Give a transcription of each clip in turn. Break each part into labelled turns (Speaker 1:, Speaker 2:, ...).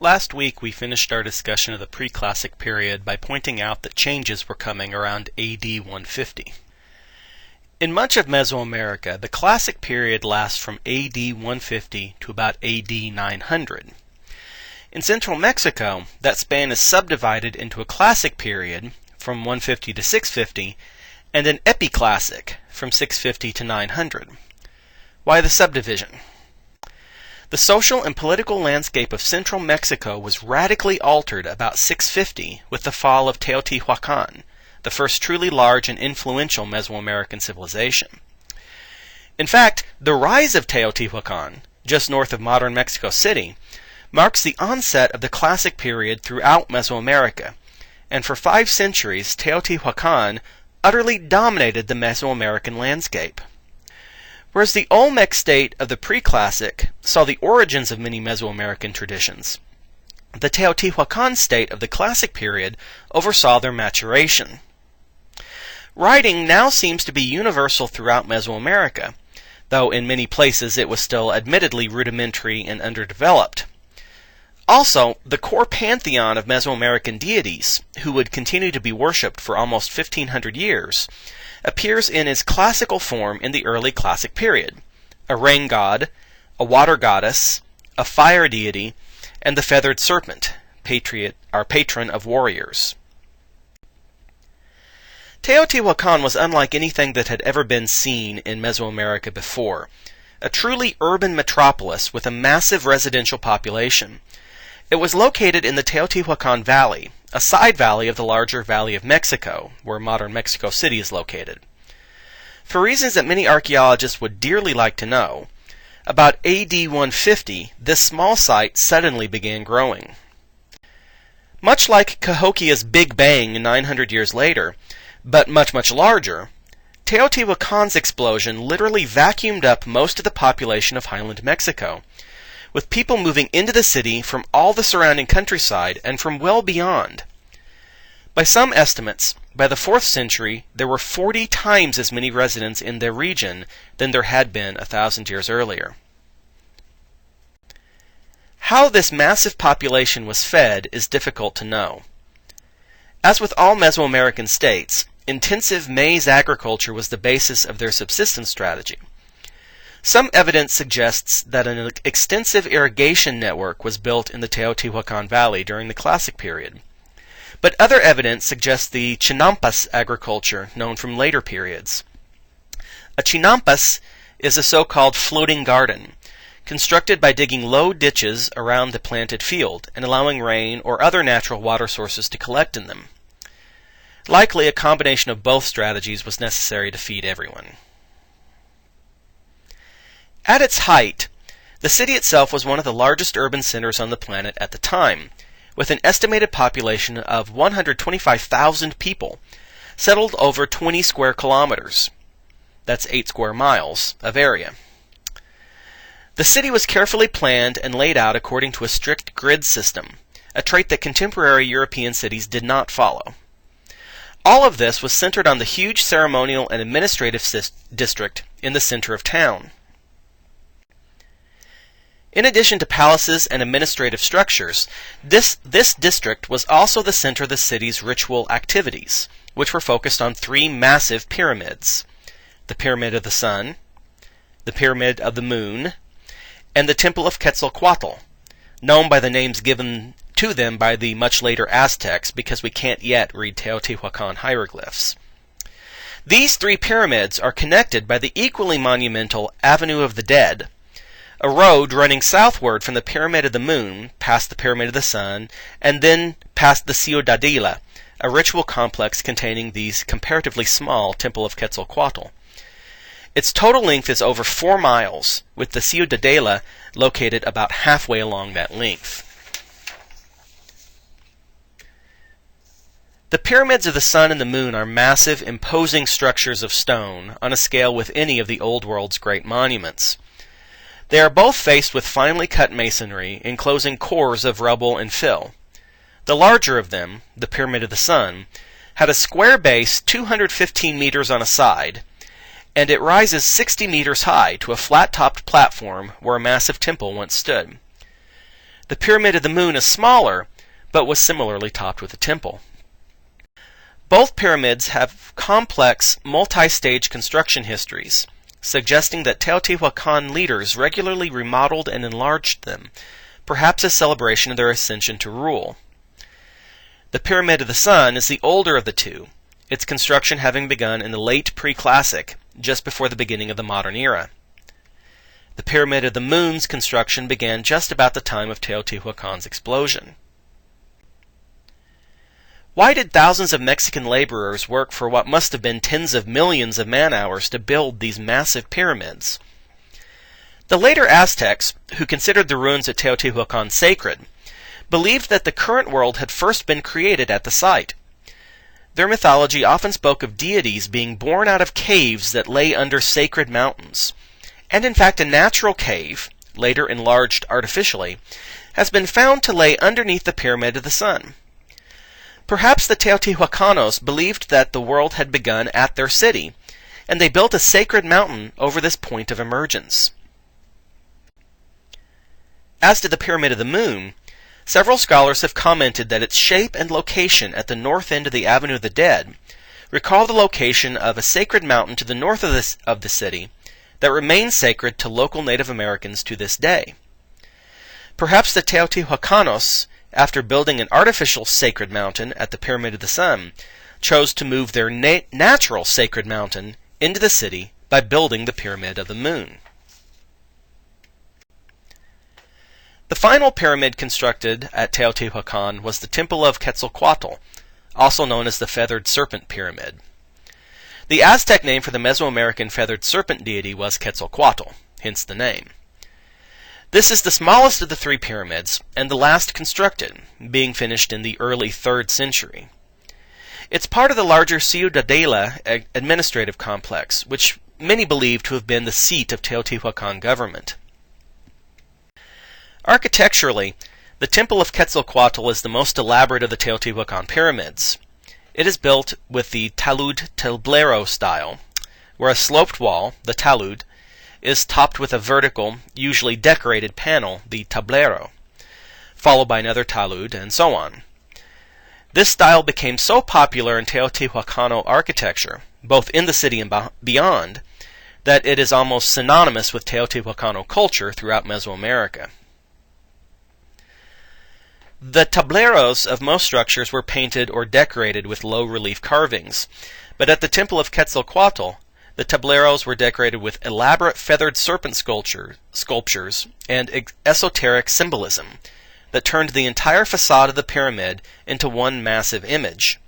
Speaker 1: Last week we finished our discussion of the pre-classic period by pointing out that changes were coming around AD 150. In much of Mesoamerica, the classic period lasts from AD 150 to about AD 900. In central Mexico, that span is subdivided into a classic period from 150 to 650 and an epiclassic from 650 to 900. Why the subdivision? The social and political landscape of central Mexico was radically altered about 650 with the fall of Teotihuacan, the first truly large and influential Mesoamerican civilization. In fact, the rise of Teotihuacan, just north of modern Mexico City, marks the onset of the classic period throughout Mesoamerica, and for 5 centuries Teotihuacan utterly dominated the Mesoamerican landscape. Whereas the Olmec state of the pre-classic saw the origins of many Mesoamerican traditions, the Teotihuacan state of the classic period oversaw their maturation. Writing now seems to be universal throughout Mesoamerica, though in many places it was still admittedly rudimentary and underdeveloped. Also, the core pantheon of Mesoamerican deities, who would continue to be worshipped for almost 1,500 years, appears in its classical form in the early classic period: a rain god, a water goddess, a fire deity, and the feathered serpent, our patron of warriors. Teotihuacan was unlike anything that had ever been seen in Mesoamerica before, a truly urban metropolis with a massive residential population. It was located in the Teotihuacan Valley, a side valley of the larger Valley of Mexico, where modern Mexico City is located. For reasons that many archaeologists would dearly like to know, about AD 150, this small site suddenly began growing. Much like Cahokia's Big Bang 900 years later, but much larger, Teotihuacan's explosion literally vacuumed up most of the population of highland Mexico, with people moving into the city from all the surrounding countryside and from well beyond. By some estimates, by the 4th century, there were 40 times as many residents in their region than there had been 1,000 years earlier. How this massive population was fed is difficult to know. As with all Mesoamerican states, intensive maize agriculture was the basis of their subsistence strategy. Some evidence suggests that an extensive irrigation network was built in the Teotihuacan Valley during the Classic period. But other evidence suggests the chinampas agriculture known from later periods. A chinampas is a so-called floating garden, constructed by digging low ditches around the planted field and allowing rain or other natural water sources to collect in them. Likely a combination of both strategies was necessary to feed everyone. At its height, the city itself was one of the largest urban centers on the planet at the time, with an estimated population of 125,000 people, settled over 20 square kilometers. That's 8 square miles of area. The city was carefully planned and laid out according to a strict grid system, a trait that contemporary European cities did not follow. All of this was centered on the huge ceremonial and administrative district in the center of town. In addition to palaces and administrative structures, this district was also the center of the city's ritual activities, which were focused on 3 massive pyramids: the Pyramid of the Sun, the Pyramid of the Moon, and the Temple of Quetzalcoatl, known by the names given to them by the much later Aztecs because we can't yet read Teotihuacan hieroglyphs. These 3 pyramids are connected by the equally monumental Avenue of the Dead, a road running southward from the Pyramid of the Moon, past the Pyramid of the Sun, and then past the Ciudadela, a ritual complex containing the comparatively small Temple of Quetzalcoatl. Its total length is over 4 miles, with the Ciudadela located about halfway along that length. The Pyramids of the Sun and the Moon are massive, imposing structures of stone on a scale with any of the Old World's great monuments. They are both faced with finely cut masonry, enclosing cores of rubble and fill. The larger of them, the Pyramid of the Sun, had a square base 215 meters on a side, and it rises 60 meters high to a flat-topped platform where a massive temple once stood. The Pyramid of the Moon is smaller, but was similarly topped with a temple. Both pyramids have complex, multi-stage construction histories, suggesting that Teotihuacan leaders regularly remodeled and enlarged them, perhaps as celebration of their ascension to rule. The Pyramid of the Sun is the older of the two, its construction having begun in the late pre-classic, just before the beginning of the modern era. The Pyramid of the Moon's construction began just about the time of Teotihuacan's explosion. Why did thousands of Mexican laborers work for what must have been tens of millions of man-hours to build these massive pyramids? The later Aztecs, who considered the ruins at Teotihuacan sacred, believed that the current world had first been created at the site. Their mythology often spoke of deities being born out of caves that lay under sacred mountains. And in fact, a natural cave, later enlarged artificially, has been found to lay underneath the Pyramid of the Sun. Perhaps the Teotihuacanos believed that the world had begun at their city, and they built a sacred mountain over this point of emergence. As to the Pyramid of the Moon, several scholars have commented that its shape and location at the north end of the Avenue of the Dead recall the location of a sacred mountain to the north of the city that remains sacred to local Native Americans to this day. Perhaps the Teotihuacanos, after building an artificial sacred mountain at the Pyramid of the Sun, chose to move their natural sacred mountain into the city by building the Pyramid of the Moon. The final pyramid constructed at Teotihuacan was the Temple of Quetzalcoatl, also known as the Feathered Serpent Pyramid. The Aztec name for the Mesoamerican feathered serpent deity was Quetzalcoatl, hence the name. This is the smallest of the three pyramids, and the last constructed, being finished in the early 3rd century. It's part of the larger Ciudadela administrative complex, which many believe to have been the seat of Teotihuacan government. Architecturally, the Temple of Quetzalcoatl is the most elaborate of the Teotihuacan pyramids. It is built with the talud tablero style, where a sloped wall, the talud, is topped with a vertical, usually decorated panel, the tablero, followed by another talud, and so on. This style became so popular in Teotihuacano architecture, both in the city and beyond, that it is almost synonymous with Teotihuacano culture throughout Mesoamerica. The tableros of most structures were painted or decorated with low-relief carvings, but at the Temple of Quetzalcoatl, the tableros were decorated with elaborate feathered serpent sculptures and esoteric symbolism that turned the entire facade of the pyramid into one massive image.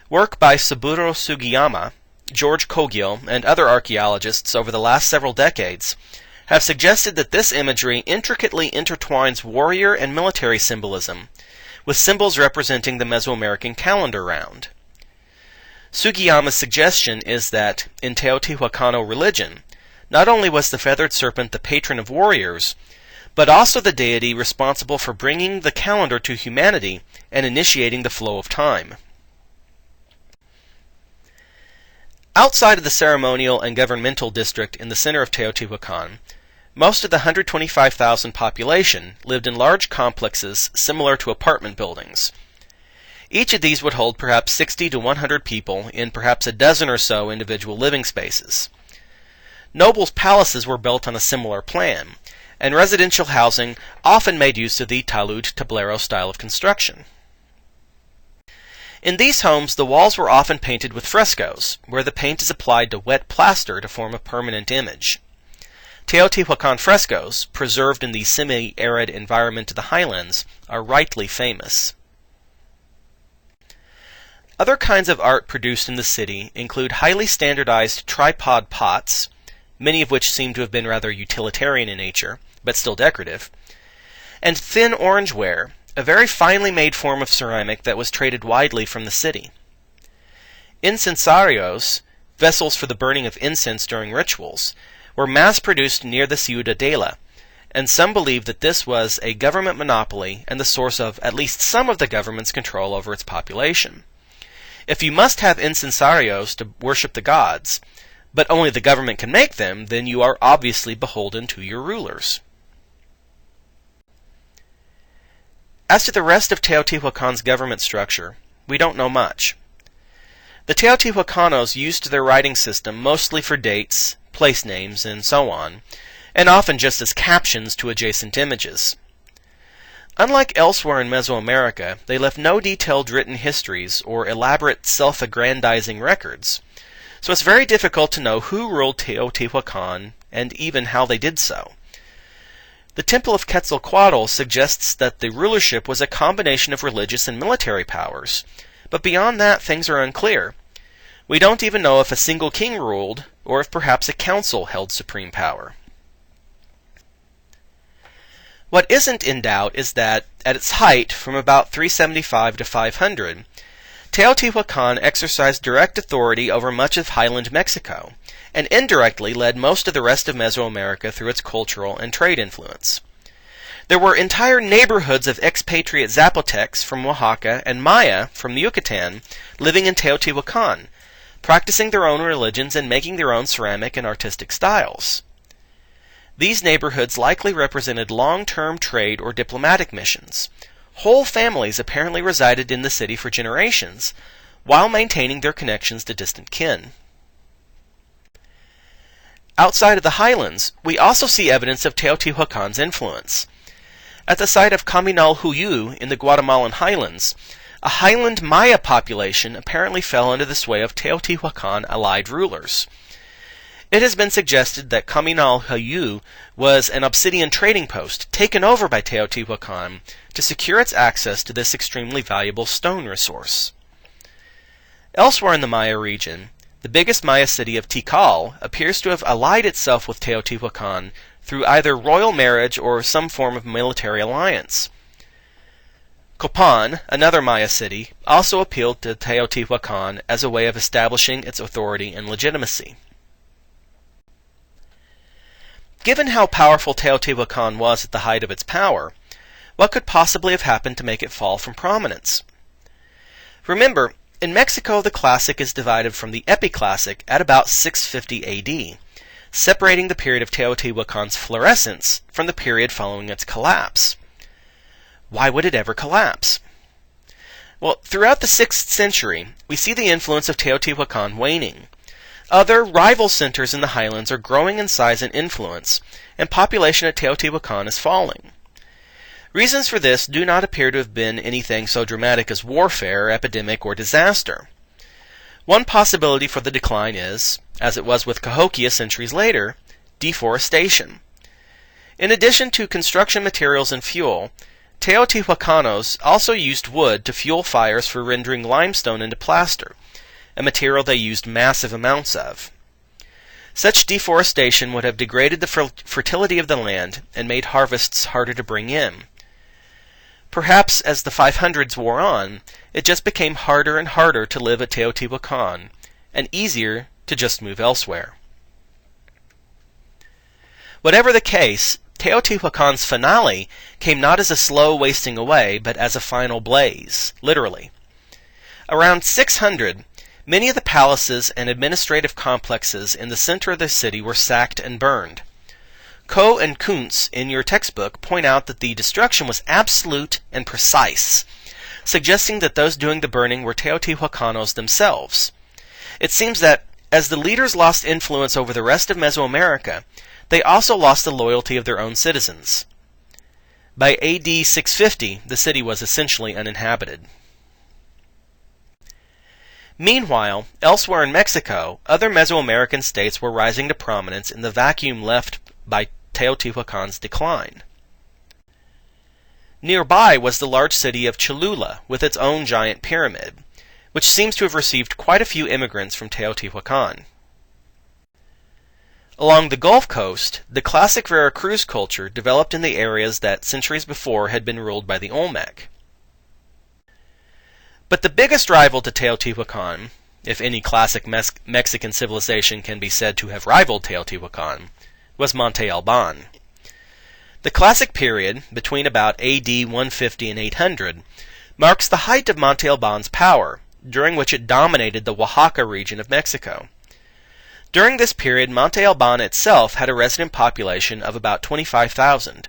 Speaker 1: Work by Saburo Sugiyama, George Kogyo, and other archaeologists over the last several decades have suggested that this imagery intricately intertwines warrior and military symbolism with symbols representing the Mesoamerican calendar round. Sugiyama's suggestion is that, in Teotihuacano religion, not only was the feathered serpent the patron of warriors, but also the deity responsible for bringing the calendar to humanity and initiating the flow of time. Outside of the ceremonial and governmental district in the center of Teotihuacan, most of the 125,000 population lived in large complexes similar to apartment buildings. Each of these would hold perhaps 60 to 100 people in perhaps a dozen or so individual living spaces. Nobles' palaces were built on a similar plan, and residential housing often made use of the talud tablero style of construction. In these homes, the walls were often painted with frescoes, where the paint is applied to wet plaster to form a permanent image. Teotihuacan frescoes, preserved in the semi-arid environment of the highlands, are rightly famous. Other kinds of art produced in the city include highly standardized tripod pots, many of which seem to have been rather utilitarian in nature, but still decorative, and thin orange ware, a very finely made form of ceramic that was traded widely from the city. Incensarios, vessels for the burning of incense during rituals, were mass-produced near the Ciudadela, and some believe that this was a government monopoly and the source of at least some of the government's control over its population. If you must have incensarios to worship the gods, but only the government can make them, then you are obviously beholden to your rulers. As to the rest of Teotihuacan's government structure, we don't know much. The Teotihuacanos used their writing system mostly for dates, place names, and so on, and often just as captions to adjacent images. Unlike elsewhere in Mesoamerica, they left no detailed written histories or elaborate self-aggrandizing records, so it's very difficult to know who ruled Teotihuacan and even how they did so. The Temple of Quetzalcoatl suggests that the rulership was a combination of religious and military powers, but beyond that things are unclear. We don't even know if a single king ruled, or if perhaps a council held supreme power. What isn't in doubt is that, at its height, from about 375 to 500, Teotihuacan exercised direct authority over much of highland Mexico, and indirectly led most of the rest of Mesoamerica through its cultural and trade influence. There were entire neighborhoods of expatriate Zapotecs from Oaxaca and Maya from the Yucatan living in Teotihuacan, practicing their own religions and making their own ceramic and artistic styles. These neighborhoods likely represented long-term trade or diplomatic missions. Whole families apparently resided in the city for generations, while maintaining their connections to distant kin. Outside of the highlands, we also see evidence of Teotihuacan's influence. At the site of Caminal Huyu in the Guatemalan highlands, a highland Maya population apparently fell under the sway of Teotihuacan allied rulers. It has been suggested that Caminal Huyu was an obsidian trading post taken over by Teotihuacan to secure its access to this extremely valuable stone resource. Elsewhere in the Maya region, the biggest Maya city of Tikal appears to have allied itself with Teotihuacan through either royal marriage or some form of military alliance. Copan, another Maya city, also appealed to Teotihuacan as a way of establishing its authority and legitimacy. Given how powerful Teotihuacan was at the height of its power, what could possibly have happened to make it fall from prominence? Remember, in Mexico the classic is divided from the epiclassic at about 650 AD, separating the period of Teotihuacan's florescence from the period following its collapse. Why would it ever collapse? Well, throughout the 6th century, we see the influence of Teotihuacan waning. Other rival centers in the highlands are growing in size and influence, and population at Teotihuacan is falling. Reasons for this do not appear to have been anything so dramatic as warfare, epidemic, or disaster. One possibility for the decline is, as it was with Cahokia centuries later, deforestation. In addition to construction materials and fuel, Teotihuacanos also used wood to fuel fires for rendering limestone into plaster, a material they used massive amounts of. Such deforestation would have degraded the fertility of the land and made harvests harder to bring in. Perhaps as the 500s wore on, it just became harder and harder to live at Teotihuacan, and easier to just move elsewhere. Whatever the case, Teotihuacan's finale came not as a slow wasting away, but as a final blaze, literally. Around 600, many of the palaces and administrative complexes in the center of the city were sacked and burned. Coe and Kuntz in your textbook point out that the destruction was absolute and precise, suggesting that those doing the burning were Teotihuacanos themselves. It seems that, as the leaders lost influence over the rest of Mesoamerica, they also lost the loyalty of their own citizens. By AD 650, the city was essentially uninhabited. Meanwhile, elsewhere in Mexico, other Mesoamerican states were rising to prominence in the vacuum left by Teotihuacan's decline. Nearby was the large city of Cholula with its own giant pyramid, which seems to have received quite a few immigrants from Teotihuacan. Along the Gulf Coast, the classic Veracruz culture developed in the areas that centuries before had been ruled by the Olmec. But the biggest rival to Teotihuacan, if any classic Mexican civilization can be said to have rivaled Teotihuacan, was Monte Alban. The classic period, between about AD 150 and 800, marks the height of Monte Alban's power, during which it dominated the Oaxaca region of Mexico. During this period, Monte Alban itself had a resident population of about 25,000,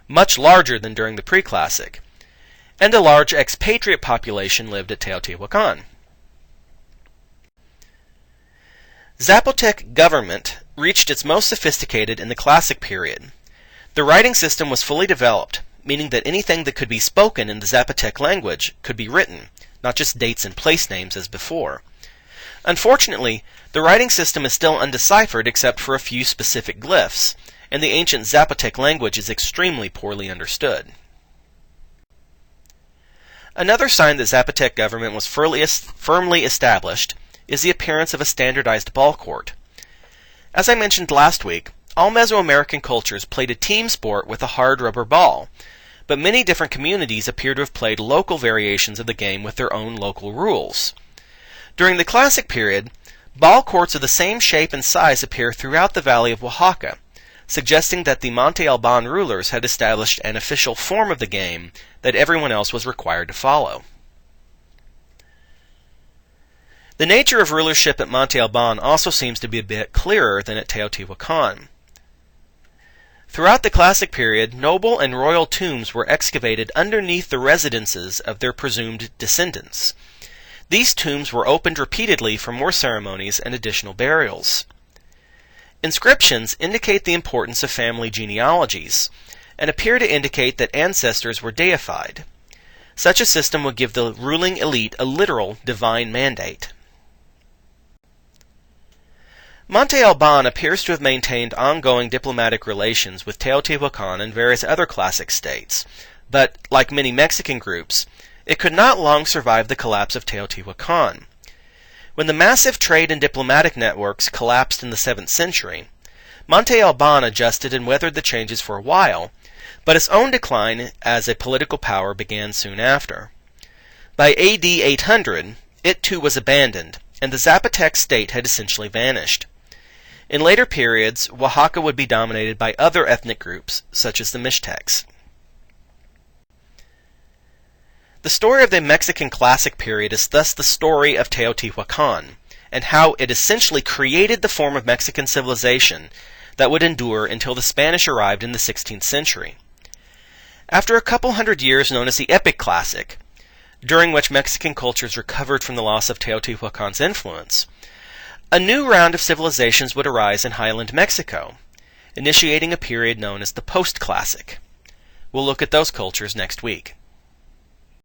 Speaker 1: much larger than during the pre-classic, and a large expatriate population lived at Teotihuacan. Zapotec government reached its most sophisticated in the Classic period. The writing system was fully developed, meaning that anything that could be spoken in the Zapotec language could be written, not just dates and place names as before. Unfortunately, the writing system is still undeciphered except for a few specific glyphs, and the ancient Zapotec language is extremely poorly understood. Another sign that Zapotec government was firmly established is the appearance of a standardized ball court. As I mentioned last week, all Mesoamerican cultures played a team sport with a hard rubber ball, but many different communities appear to have played local variations of the game with their own local rules. During the Classic period, ball courts of the same shape and size appear throughout the valley of Oaxaca, suggesting that the Monte Alban rulers had established an official form of the game that everyone else was required to follow. The nature of rulership at Monte Alban also seems to be a bit clearer than at Teotihuacan. Throughout the Classic period, noble and royal tombs were excavated underneath the residences of their presumed descendants. These tombs were opened repeatedly for more ceremonies and additional burials. Inscriptions indicate the importance of family genealogies, and appear to indicate that ancestors were deified. Such a system would give the ruling elite a literal divine mandate. Monte Alban appears to have maintained ongoing diplomatic relations with Teotihuacan and various other Classic states, but, like many Mexican groups, it could not long survive the collapse of Teotihuacan. When the massive trade and diplomatic networks collapsed in the 7th century, Monte Alban adjusted and weathered the changes for a while, but its own decline as a political power began soon after. By AD 800, it too was abandoned, and the Zapotec state had essentially vanished. In later periods, Oaxaca would be dominated by other ethnic groups, such as the Mixtecs. The story of the Mexican Classic period is thus the story of Teotihuacan, and how it essentially created the form of Mexican civilization that would endure until the Spanish arrived in the 16th century. After a couple hundred years known as the Epic Classic, during which Mexican cultures recovered from the loss of Teotihuacan's influence, a new round of civilizations would arise in highland Mexico, initiating a period known as the Post-Classic. We'll look at those cultures next week.